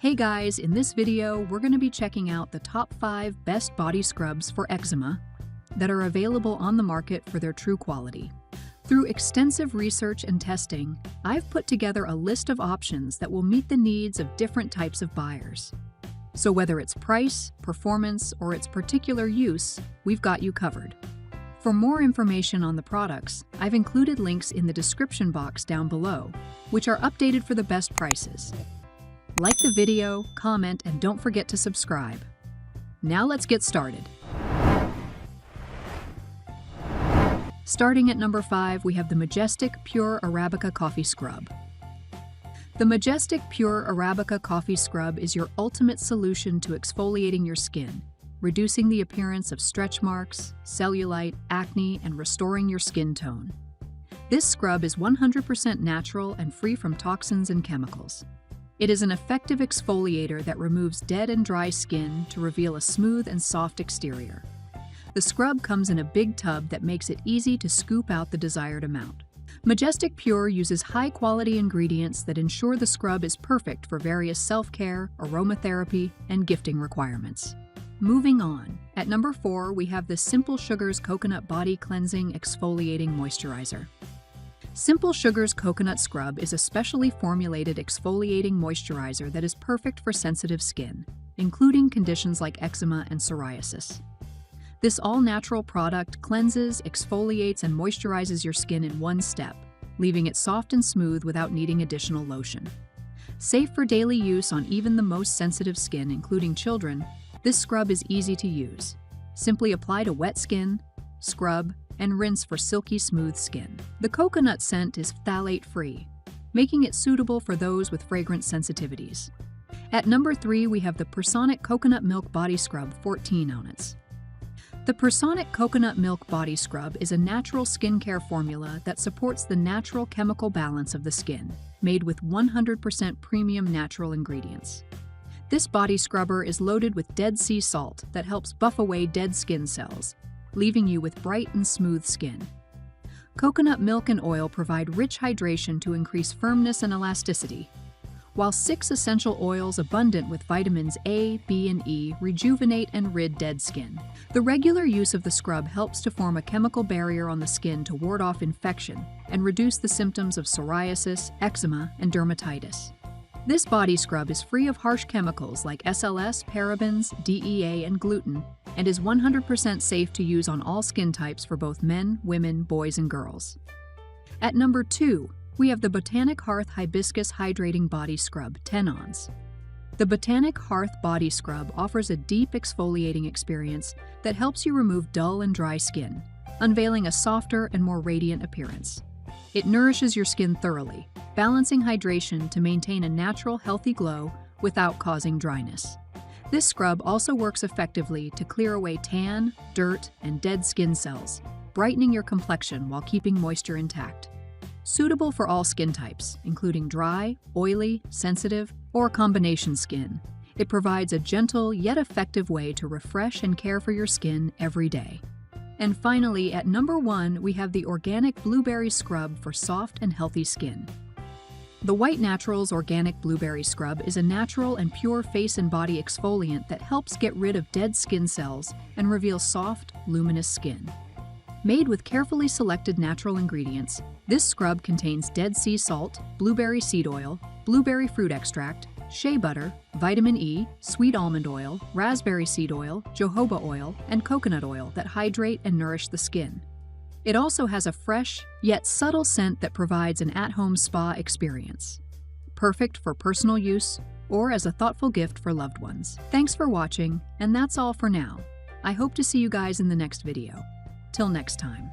Hey guys, in this video, we're going to be checking out the top 5 best body scrubs for eczema that are available on the market for their true quality. Through extensive research and testing, I've put together a list of options that will meet the needs of different types of buyers. So whether it's price, performance, or its particular use, we've got you covered. For more information on the products, I've included links in the description box down below, which are updated for the best prices. Like the video, comment, and don't forget to subscribe. Now let's get started. Starting at number 5, we have the MAJESTIC Pure Arabica Coffee Scrub. The MAJESTIC Pure Arabica Coffee Scrub is your ultimate solution to exfoliating your skin, reducing the appearance of stretch marks, cellulite, acne, and restoring your skin tone. This scrub is 100% natural and free from toxins and chemicals. It is an effective exfoliator that removes dead and dry skin to reveal a smooth and soft exterior. The scrub comes in a big tub that makes it easy to scoop out the desired amount. MAJESTIC Pure uses high-quality ingredients that ensure the scrub is perfect for various self-care, aromatherapy, and gifting requirements. Moving on, at number 4, we have the Simple Sugars Coconut Body Cleansing Exfoliating Moisturizer. Simple Sugars Coconut Scrub is a specially formulated exfoliating moisturizer that is perfect for sensitive skin, including conditions like eczema and psoriasis. This all-natural product cleanses, exfoliates, and moisturizes your skin in one step, leaving it soft and smooth without needing additional lotion. Safe for daily use on even the most sensitive skin, including children, this scrub is easy to use. Simply apply to wet skin, scrub, and rinse for silky smooth skin. The coconut scent is phthalate-free, making it suitable for those with fragrance sensitivities. At number 3, we have the Pursonic Coconut Milk Body Scrub 14 ounce. The Pursonic Coconut Milk Body Scrub is a natural skincare formula that supports the natural chemical balance of the skin, made with 100% premium natural ingredients. This body scrubber is loaded with Dead Sea salt that helps buff away dead skin cells, leaving you with bright and smooth skin. Coconut milk and oil provide rich hydration to increase firmness and elasticity, while 6 essential oils abundant with vitamins A, B, and E rejuvenate and rid dead skin. The regular use of the scrub helps to form a chemical barrier on the skin to ward off infection and reduce the symptoms of psoriasis, eczema, and dermatitis. This body scrub is free of harsh chemicals like SLS, parabens, DEA, and gluten, and is 100% safe to use on all skin types for both men, women, boys, and girls. At number 2, we have the Botanic Hearth Hibiscus Hydrating Body Scrub 10 ounce. The Botanic Hearth Body Scrub offers a deep exfoliating experience that helps you remove dull and dry skin, unveiling a softer and more radiant appearance. It nourishes your skin thoroughly, balancing hydration to maintain a natural, healthy glow without causing dryness. This scrub also works effectively to clear away tan, dirt, and dead skin cells, brightening your complexion while keeping moisture intact. Suitable for all skin types, including dry, oily, sensitive, or combination skin, it provides a gentle yet effective way to refresh and care for your skin every day. And finally, at number 1, we have the Organic Blueberry Scrub for soft and healthy skin. The White Naturals Organic Blueberry Scrub is a natural and pure face and body exfoliant that helps get rid of dead skin cells and reveal soft, luminous skin. Made with carefully selected natural ingredients, this scrub contains Dead Sea salt, blueberry seed oil, blueberry fruit extract, shea butter, vitamin E, sweet almond oil, raspberry seed oil, jojoba oil, and coconut oil that hydrate and nourish the skin. It also has a fresh, yet subtle scent that provides an at-home spa experience. Perfect for personal use or as a thoughtful gift for loved ones. Thanks for watching, and that's all for now. I hope to see you guys in the next video. Till next time.